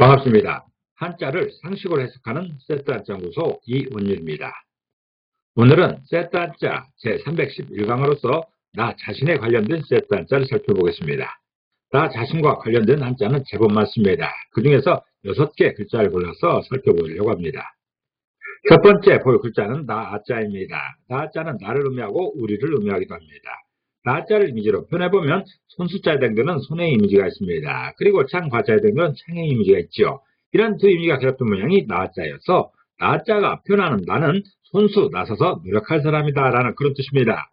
반갑습니다. 한자를 상식으로 해석하는 세트한자연구소 이원율입니다. 오늘은 세트한자 제311강으로서 나 자신에 관련된 세트한자를 살펴보겠습니다. 나 자신과 관련된 한자는 제법 많습니다. 그 중에서 6개 글자를 골라서 살펴보려고 합니다. 첫 번째 볼 글자는 나자입니다. 나자는 나를 의미하고 우리를 의미하기도 합니다. 나자를 이미지로 표현해보면 손수자에 해당되는 손의 이미지가 있습니다. 그리고 창과자에 해당되는 창의 이미지가 있죠. 이런 두 이미지가 결합된 모양이 나자여서 나자가 표현하는 나는 손수, 나서서 노력할 사람이다 라는 그런 뜻입니다.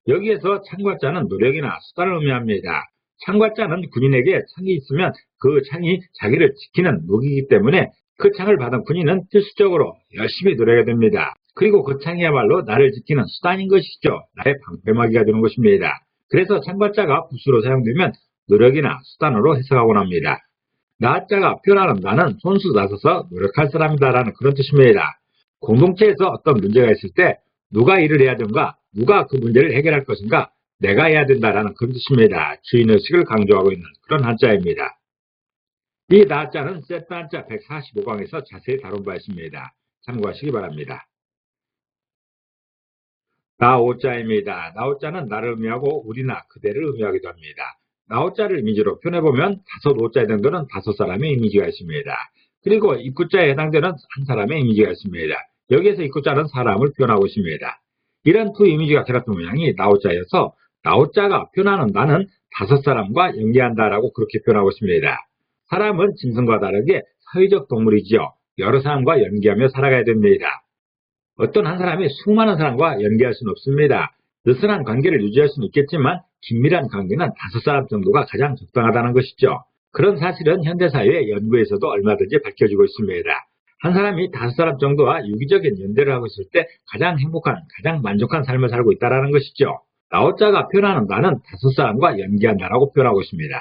여기에서 창과자는 노력이나 수단을 의미합니다. 창과자는 군인에게 창이 있으면 그 창이 자기를 지키는 무기이기 때문에 그 창을 받은 군인은 필수적으로 열심히 노력해야 됩니다. 그리고 그 창이야말로 나를 지키는 수단인 것이죠. 나의 방패막이가 되는 것입니다. 그래서 창과자가 부수로 사용되면 노력이나 수단으로 해석하곤 합니다. 나자가 표현하는 나는 손수 나서서 노력할 사람이다라는 그런 뜻입니다. 공동체에서 어떤 문제가 있을 때 누가 일을 해야 되는가, 누가 그 문제를 해결할 것인가, 내가 해야 된다라는 그런 뜻입니다. 주인의식을 강조하고 있는 그런 한자입니다. 이 나자는 세트 한자 145강에서 자세히 다룬 바 있습니다. 참고하시기 바랍니다. 나오자입니다. 나오자는 나를 의미하고 우리나 그대를 의미하기도 합니다. 나오자를 이미지로 표현해보면 다섯 오자에 해당되는 다섯 사람의 이미지가 있습니다. 그리고 입구자에 해당되는 한 사람의 이미지가 있습니다. 여기에서 입구자는 사람을 표현하고 있습니다. 이런 두 이미지가 결합된 모양이 나오자여서 나오자가 표현하는 나는 다섯 사람과 연계한다라고 그렇게 표현하고 있습니다. 사람은 짐승과 다르게 사회적 동물이지요. 여러 사람과 연계하며 살아가야 됩니다. 어떤 한 사람이 수많은 사람과 연계할 수는 없습니다. 느슨한 관계를 유지할 수는 있겠지만 긴밀한 관계는 다섯 사람 정도가 가장 적당하다는 것이죠. 그런 사실은 현대사회의 연구에서도 얼마든지 밝혀지고 있습니다. 한 사람이 다섯 사람 정도와 유기적인 연대를 하고 있을 때 가장 행복한, 가장 만족한 삶을 살고 있다는 것이죠. 나오자가 표현하는 나는 다섯 사람과 연계한다라고 표현하고 있습니다.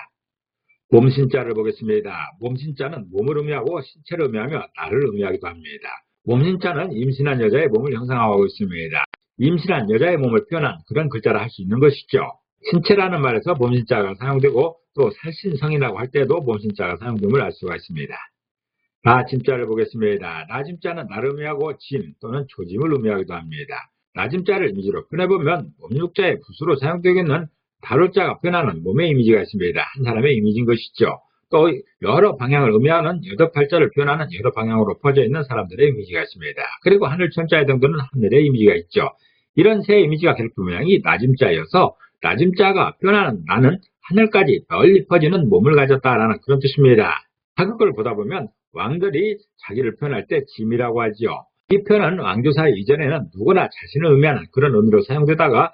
몸신자를 보겠습니다. 몸신자는 몸을 의미하고 신체를 의미하며 나를 의미하기도 합니다. 몸신자는 임신한 여자의 몸을 형상화하고 있습니다. 임신한 여자의 몸을 표현한 그런 글자를 할 수 있는 것이죠. 신체라는 말에서 몸신자가 사용되고 또 살신성이라고 할 때도 몸신자가 사용됨을 알 수가 있습니다. 나짐자를 보겠습니다. 나짐자는 나를 의미하고 짐 또는 조짐을 의미하기도 합니다. 나짐자를 이미지로 표현해보면 몸육자의 부수로 사용되겠는 다룰자가 표현하는 몸의 이미지가 있습니다. 한 사람의 이미지인 것이죠. 또 여러 방향을 의미하는 여덟팔자를 표현하는 여러 방향으로 퍼져 있는 사람들의 이미지가 있습니다. 그리고 하늘천자에 해당되는 하늘의 이미지가 있죠. 이런 세 이미지가 결합된 모양이 나짐자여서 나짐자가 표현하는 나는 하늘까지 널리 퍼지는 몸을 가졌다라는 그런 뜻입니다. 사극을 보다 보면 왕들이 자기를 표현할 때 짐이라고 하지요. 이 표현은 왕조사회 이전에는 누구나 자신을 의미하는 그런 의미로 사용되다가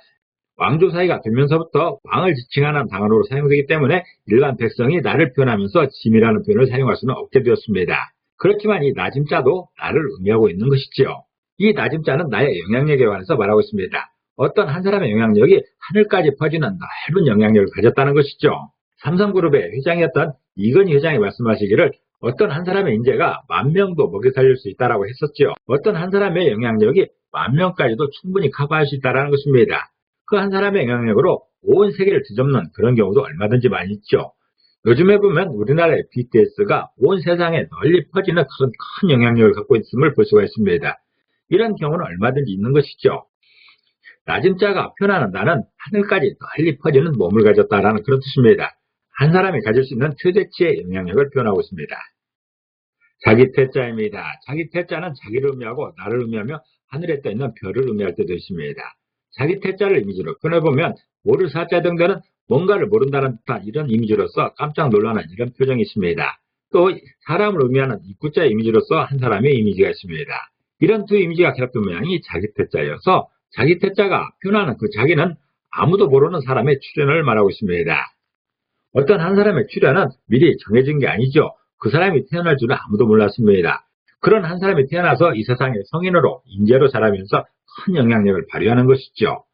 왕조사회가 되면서부터 왕을 지칭하는 단어로 사용되기 때문에 일반 백성이 나를 표현하면서 짐이라는 표현을 사용할 수는 없게 되었습니다. 그렇지만 이 나짐자도 나를 의미하고 있는 것이지요. 이 나짐자는 나의 영향력에 관해서 말하고 있습니다. 어떤 한 사람의 영향력이 하늘까지 퍼지는 넓은 영향력을 가졌다는 것이죠. 삼성그룹의 회장이었던 이건희 회장이 말씀하시기를 어떤 한 사람의 인재가 10,000명도 먹여 살릴 수 있다고 했었죠. 어떤 한 사람의 영향력이 10,000명까지도 충분히 커버할 수 있다는 것입니다. 그 한 사람의 영향력으로 온 세계를 뒤덮는 그런 경우도 얼마든지 많이 있죠. 요즘에 보면 우리나라의 BTS가 온 세상에 널리 퍼지는 그런 큰 영향력을 갖고 있음을 볼 수가 있습니다. 이런 경우는 얼마든지 있는 것이죠. 나짐자가 표현하는 나는 하늘까지 널리 퍼지는 몸을 가졌다라는 그런 뜻입니다. 한 사람이 가질 수 있는 최대치의 영향력을 표현하고 있습니다. 자기태자입니다. 자기태자는 자기를 의미하고 나를 의미하며 하늘에 떠있는 별을 의미할 때도 있습니다. 자기태자를 이미지로 표현해보면 모를 사자에 해당되는 뭔가를 모른다는 듯한 이런 이미지로서 깜짝 놀라는 이런 표정이 있습니다. 또 사람을 의미하는 입구자의 이미지로서 한 사람의 이미지가 있습니다. 이런 두 이미지가 결합된 모양이 자기태자여서 자기태자가 표현하는 그 자기는 아무도 모르는 사람의 출현을 말하고 있습니다. 어떤 한 사람의 출현은 미리 정해진 게 아니죠. 그 사람이 태어날 줄은 아무도 몰랐습니다. 그런 한 사람이 태어나서 이 세상의 성인으로 인재로 자라면서 큰 영향력을 발휘하는 것이죠.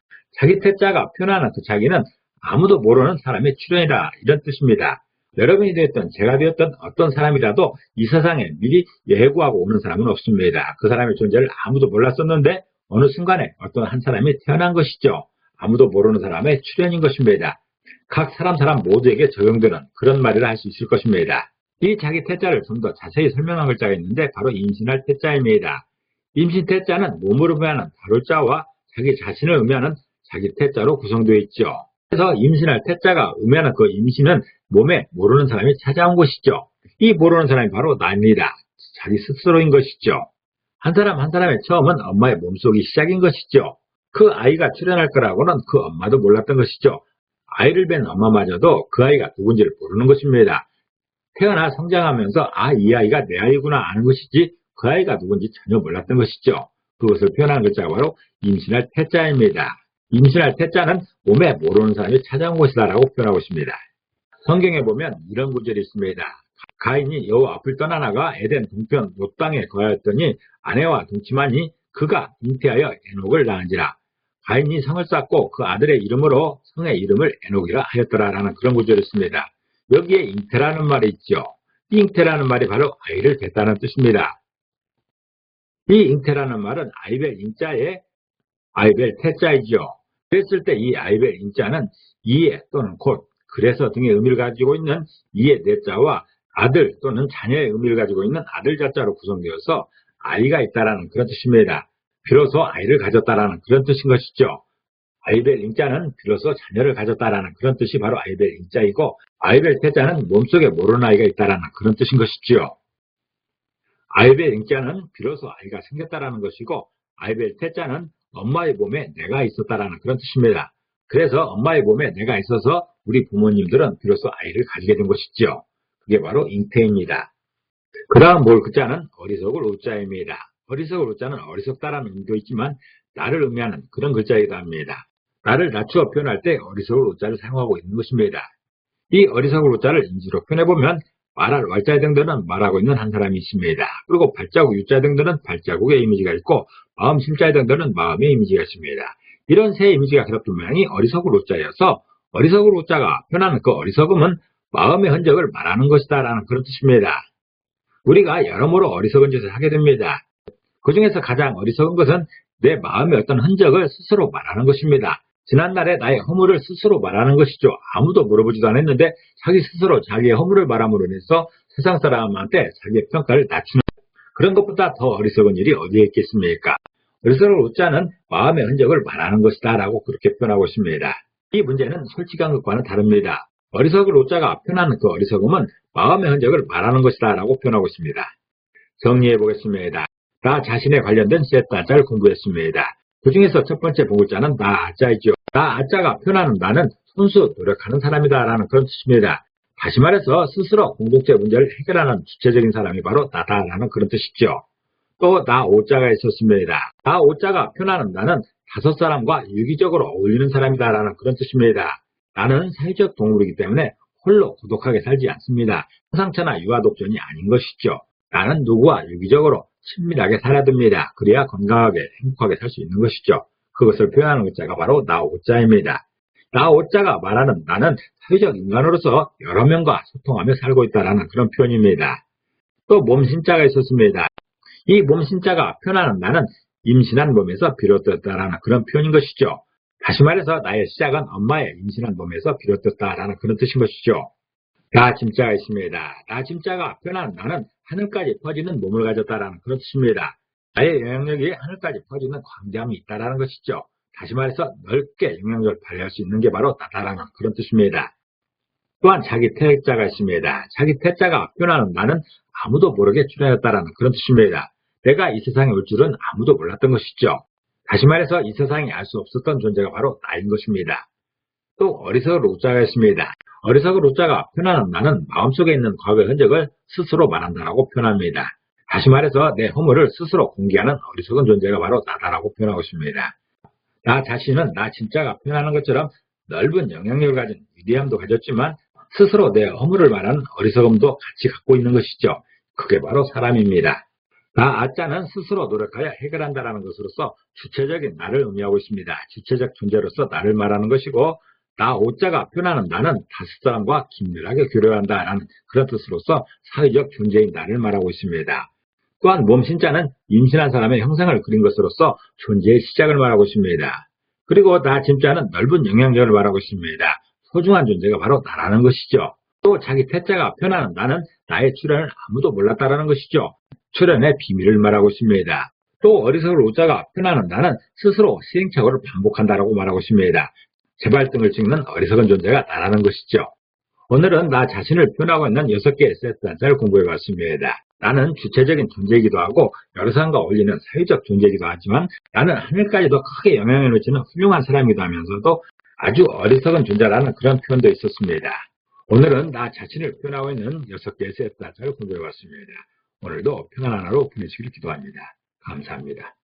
자기태자가 표현하는 그 자기는 아무도 모르는 사람의 출현이다 이런 뜻입니다. 여러분이 되었던 제가 되었던 어떤 사람이라도 이 세상에 미리 예고하고 오는 사람은 없습니다. 그 사람의 존재를 아무도 몰랐었는데 어느 순간에 어떤 한 사람이 태어난 것이죠. 아무도 모르는 사람의 출현인 것입니다. 각 사람 모두에게 적용되는 그런 말이라 할 수 있을 것입니다. 이 자기 태자를 좀 더 자세히 설명한 글자가 있는데 바로 임신할 태자입니다. 임신 태자는 몸을 의미하는 다룰자와 자기 자신을 의미하는 자기 태자로 구성되어 있죠. 그래서 임신할 태자가 의미하는 그 임신은 몸에 모르는 사람이 찾아온 것이죠. 이 모르는 사람이 바로 나입니다. 자기 스스로인 것이죠. 한 사람 한 사람의 처음은 엄마의 몸속이 시작인 것이죠. 그 아이가 출현할 거라고는 그 엄마도 몰랐던 것이죠. 아이를 뵌 엄마마저도 그 아이가 누군지를 모르는 것입니다. 태어나 성장하면서 이 아이가 내 아이구나 아는 것이지 그 아이가 누군지 전혀 몰랐던 것이죠. 그것을 표현하는 글자가 바로 임신할 태자입니다. 임신할 태자는 몸에 모르는 사람이 찾아온 것이다 라고 표현하고 있습니다. 성경에 보면 이런 구절이 있습니다. 가인이 여호와 앞을 떠나 나가 에덴 동편 롯 땅에 거하였더니 아내와 동침하니 그가 잉태하여 에녹을 낳은지라. 가인이 성을 쌓고 그 아들의 이름으로 성의 이름을 에녹이라 하였더라라는 그런 구절이 있습니다. 여기에 잉태라는 말이 있죠. 이 잉태라는 말이 바로 아이를 뱉다는 뜻입니다. 이 잉태라는 말은 아이벨 잉자에 아이벨 태자이죠. 그랬을 때 이 아이벨 잉자는 이에 또는 곧 그래서 등의 의미를 가지고 있는 이의 내자와 아들 또는 자녀의 의미를 가지고 있는 아들 자자로 구성되어서 아이가 있다라는 그런 뜻입니다. 비로소 아이를 가졌다라는 그런 뜻인 것이죠. 아이벨 잉자는 비로소 자녀를 가졌다라는 그런 뜻이 바로 아이벨 잉자이고 아이벨 태자는 몸속에 모르는 아이가 있다라는 그런 뜻인 것이죠. 아이벨 잉자는 비로소 아이가 생겼다라는 것이고 아이벨 태자는 엄마의 몸에 내가 있었다라는 그런 뜻입니다. 그래서 엄마의 몸에 내가 있어서 우리 부모님들은 비로소 아이를 가지게 된 것이죠. 그게 바로 잉태입니다. 그 다음 볼 글자는 어리석을 우자입니다. 어리석을 우자는 어리석다라는 의미도 있지만 나를 의미하는 그런 글자이기도 합니다. 나를 낮추어 표현할 때 어리석을 우자를 사용하고 있는 것입니다. 이 어리석을 우자를 인지로 표현해보면 말할 왈자 등등은 말하고 있는 한 사람이 있습니다. 그리고 발자국 유자 등등은 발자국의 이미지가 있고 마음 심자 등등은 마음의 이미지가 있습니다. 이런 세 이미지가 결합된 모양이 어리석을 우자여서 어리석을 우자가 표현하는 그 어리석음은 마음의 흔적을 말하는 것이다 라는 그런 뜻입니다. 우리가 여러모로 어리석은 짓을 하게 됩니다. 그 중에서 가장 어리석은 것은 내 마음의 어떤 흔적을 스스로 말하는 것입니다. 지난날에 나의 허물을 스스로 말하는 것이죠. 아무도 물어보지도 않았는데 자기 스스로 자기의 허물을 말함으로 인해서 세상 사람한테 자기의 평가를 낮추는 그런 것보다 더 어리석은 일이 어디에 있겠습니까? 어리석을 우자는 마음의 흔적을 말하는 것이다 라고 그렇게 표현하고 있습니다. 이 문제는 솔직한 것과는 다릅니다. 어리석을 우자가 표현하는 그 어리석음은 마음의 흔적을 말하는 것이다 라고 표현하고 있습니다. 정리해 보겠습니다. 나 자신에 관련된 셋다자를 공부했습니다. 그 중에서 첫 번째 본글자는 나자이죠. 나자가 표현하는 나는 손수 노력하는 사람이다 라는 그런 뜻입니다. 다시 말해서 스스로 공동체 문제를 해결하는 주체적인 사람이 바로 나다라는 그런 뜻이죠. 또 나오자가 있었습니다. 나오자가 표현하는 나는 다섯 사람과 유기적으로 어울리는 사람이다 라는 그런 뜻입니다. 나는 사회적 동물이기 때문에 홀로 고독하게 살지 않습니다. 상상차나 유아독존이 아닌 것이죠. 나는 누구와 유기적으로 친밀하게 살아야 됩니다. 그래야 건강하게 행복하게 살 수 있는 것이죠. 그것을 표현하는 글자가 바로 나오자입니다. 나오자가 말하는 나는 사회적 인간으로서 여러 명과 소통하며 살고 있다는 그런 표현입니다. 또 몸신자가 있었습니다. 이 몸신자가 표현하는 나는 임신한 몸에서 비롯되었다는 그런 표현인 것이죠. 다시 말해서 나의 시작은 엄마의 임신한 몸에서 비롯됐다라는 그런 뜻인 것이죠. 나짐자가 있습니다. 나짐자가 표현하는 나는 하늘까지 퍼지는 몸을 가졌다라는 그런 뜻입니다. 나의 영향력이 하늘까지 퍼지는 광대함이 있다라는 것이죠. 다시 말해서 넓게 영향력을 발휘할 수 있는 게 바로 나다라는 그런 뜻입니다. 또한 자기 태자가 있습니다. 자기 태자가 표현하는 나는 아무도 모르게 출현했다라는 그런 뜻입니다. 내가 이 세상에 올 줄은 아무도 몰랐던 것이죠. 다시 말해서 이 세상에 알 수 없었던 존재가 바로 나인 것입니다. 또 어리석을 우자가 있습니다. 어리석을 우자가 표현하는 나는 마음속에 있는 과거의 흔적을 스스로 말한다라고 표현합니다. 다시 말해서 내 허물을 스스로 공개하는 어리석은 존재가 바로 나다라고 표현하고 있습니다. 나 자신은 나 진짜가 표현하는 것처럼 넓은 영향력을 가진 위대함도 가졌지만 스스로 내 허물을 말하는 어리석음도 같이 갖고 있는 것이죠. 그게 바로 사람입니다. 나 아자는 스스로 노력하여 해결한다라는 것으로서 주체적인 나를 의미하고 있습니다. 주체적 존재로서 나를 말하는 것이고 나 오자가 표현하는 나는 다섯 사람과 긴밀하게 교류한다라는 그런 뜻으로서 사회적 존재인 나를 말하고 있습니다. 또한 몸신자는 임신한 사람의 형상을 그린 것으로서 존재의 시작을 말하고 있습니다. 그리고 나 짐자는 넓은 영향력을 말하고 있습니다. 소중한 존재가 바로 나라는 것이죠. 또 자기 태자가 편안한 나는 나의 출현을 아무도 몰랐다라는 것이죠. 출현의 비밀을 말하고 있습니다. 또 어리석을 오자가 편안한 나는 스스로 시행착오를 반복한다라고 말하고 있습니다. 재발등을 찍는 어리석은 존재가 나라는 것이죠. 오늘은 나 자신을 표현하고 있는 6개의 세트 단자를 공부해봤습니다. 나는 주체적인 존재이기도 하고 여러 사람과 어울리는 사회적 존재이기도 하지만 나는 하늘까지도 크게 영향을 미치는 훌륭한 사람이기도 하면서도 아주 어리석은 존재라는 그런 표현도 있었습니다. 오늘은 나 자신을 표현하고 있는 6개의 세트 단자를 공부해봤습니다. 오늘도 평안한 하루 보내시길 기도합니다. 감사합니다.